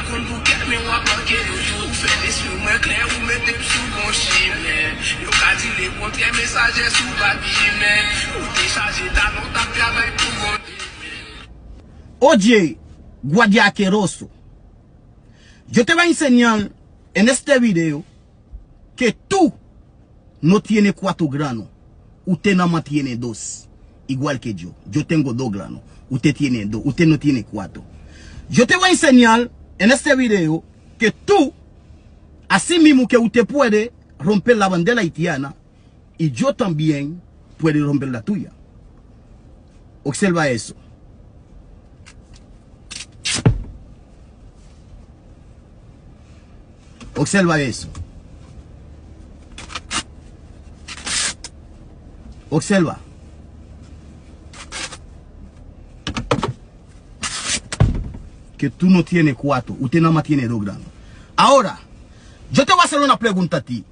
kon bouquet, mais on va manquer le jour. Vous faites des sous moins clairs, vous mettez sous bon chimé. Yo ka dit les contre messages sous papier, mais ou décharger ta note à travail pour bon. Oye, Guadiaqueroso, yo te voy a enseñar en este video que tú no tienes 4 granos, usted nada más tiene 2, igual que yo. Yo tengo 2 granos, usted tiene 2, usted no tiene 4. Yo te voy a enseñar en este video que tú, así mismo que usted puede romper la bandera haitiana, y yo también puedo romper la tuya. Observa eso. Observa eso. Observa. Que tú no tienes 4. Usted nada más tiene 2 granos. Ahora, yo te voy a hacer una pregunta a ti.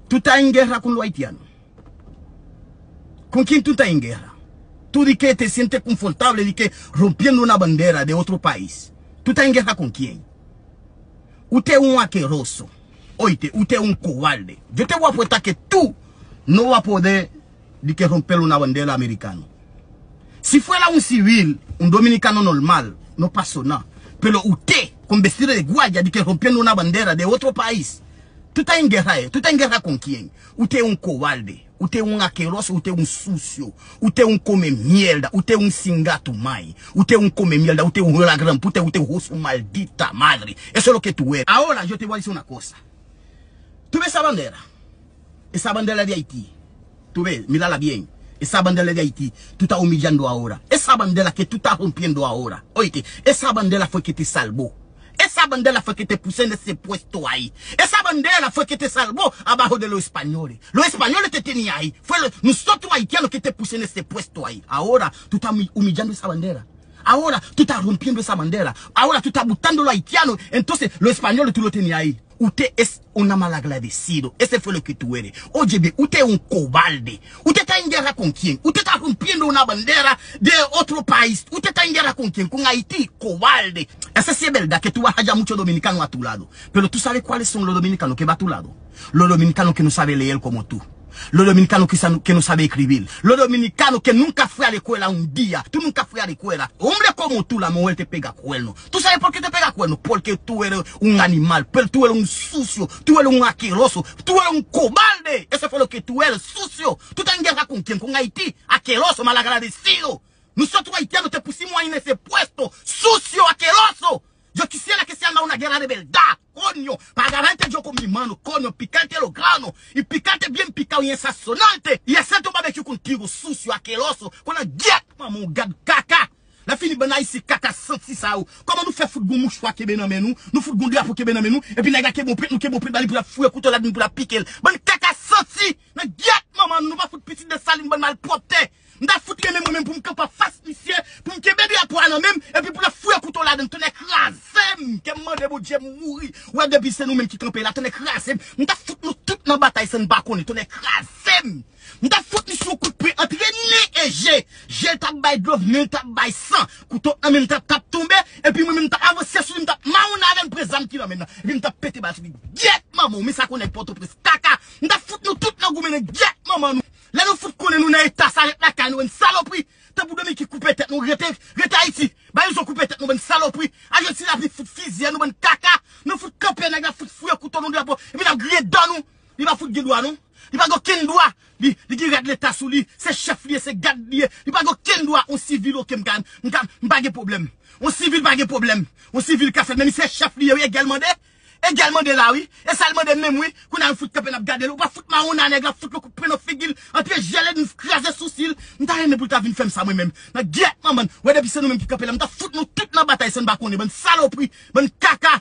¿Tú estás en guerra con los haitianos? ¿Con quién tú estás en guerra? Tú di que te sientes confortable de que rompiendo una bandera de otro país. ¿Tú estás en guerra con quién? Usted es un asqueroso. Oíste, usted es un cobarde. Yo te voy a apostar que tú no vas a poder de que romper una bandera americana. Si fuera un civil, un dominicano normal, no pasó nada. Pero usted, con vestido de guardia, de que rompiendo una bandera de otro país, tú estás en guerra. ¿Tú estás en guerra con quién? Usted es un cobarde. Usted es un asqueroso, usted es un sucio, usted es un come mierda, usted es un singato mai, usted es un come mierda, usted es un la gran puta, usted es su maldita madre. Eso es lo que tú eres. Ahora yo te voy a decir una cosa. ¿Tú ves esa bandera? Esa bandera de Haití. Tú ves, mírala bien. Esa bandera de Haití, tú estás humillando ahora. Esa bandera que tú estás rompiendo ahora. Oíste, esa bandera fue que te salvó. Esa bandera fue que te puse en ese puesto ahí. Esa bandera fue que te salvó abajo de los españoles. Los españoles te tenían ahí. Fue nosotros haitianos que te puse en ese puesto ahí. Ahora tú estás humillando esa bandera. Ahora tú estás rompiendo esa bandera. Ahora tú estás botando a los haitianos. Entonces los españoles tú lo tenías ahí. Usted es una malagradecido. Ese fue lo que tú eres. Oye, bien, usted es un cobarde. ¿Usted está en guerra con quién? Usted está rompiendo una bandera de otro país. ¿Usted está en guerra con quién? Con Haití. Cobarde. Esa sí es verdad que tú vas a hallar muchos dominicanos a tu lado. Pero tú sabes cuáles son los dominicanos que van a tu lado. Los dominicanos que no saben leer como tú. Los dominicanos que no saben escribir. Los dominicanos que nunca fue a la escuela un día. Tú nunca fue a la escuela. Hombre como tú, la mujer te pega cuernos. ¿Tú sabes por qué te pega cuernos? Porque tú eres un animal. Pero tú eres un sucio. Tú eres un asqueroso. Tú eres un cobarde. Eso fue lo que tú eres, sucio. ¿Tú estás en guerra con quién? Con Haití. Asqueroso, malagradecido. Nosotros haitianos te pusimos ahí en ese puesto. Sucio, asqueroso. Yo quisiera que se haga una guerra de verdad, coño, para agarrarte yo con mi mano, coño, picarte los granos, y picarte bien picado y sazonante, y hacerte un barbecue contigo, sucio, asqueroso, con la guerre, maman, gade, caca. La fini ben ici caca senti ça ou. Comment nous fait football mouchoir qui ben nan nous football drapeau qui ben nan nous, et puis nèg qui bon prit nous qui bon prit bali pour la fouer couteau là pour la piquer. Ben caca senti, na guerre, maman, nous pas foot petit de saline ben mal porté. M'da foutre même pour me camper face monsieur, pour me kebe à poil même et puis pour la fouiller couteau là dedans, ton écrasé, que mande bon Dieu mourir. Ouais depuis c'est nous même qui camper là, ton écrasé. M'da foutre nous tout dans bataille sans pas connait, ton écrasé. M'da foutre nous sur coup de pied entre ni et j'ai t'a bail glove, ni t'a bail sang, couteau en même t'a tombé et puis moi même t'a avancé sur t'a mauna avec présent qui là maintenant. Et puis m't'a pété balle, get maman, mais ça connaît porte prise caca. M'da foutre nous tout dans goumene, get maman nous. Là nous fout connaît nous dans état ça la canne une saloperie. T'as pour donner qui couper tête nous rete Haïti. Bah ils ont coupé tête nous une saloperie. Argentine a fout fusil nous ben caca. Nous fout camper nèg la fout fouiller couteau nous drapeau. Et puis la gré dans nous. Il va fout guidois nous. Il va aucun droit. Il regarde l'état sous lui, c'est chef lié, c'est garde lié. Il va aucun droit on civil aucun m'pa de problème. On civil pas de problème. On civil ka fait même c'est chef lié également de là oui et seulement de même oui qu'on a foot capé n'a garder ou pas foot marron na nèg la foot le coup prendre figil entre gelé nous craser sourcil m'ta aimé pour ta vinn faire ça moi même na guette maman ouais depuis c'est nous même qui capé là m'ta foot nous toute la bataille sans pas connait bonne saloperie bonne caca.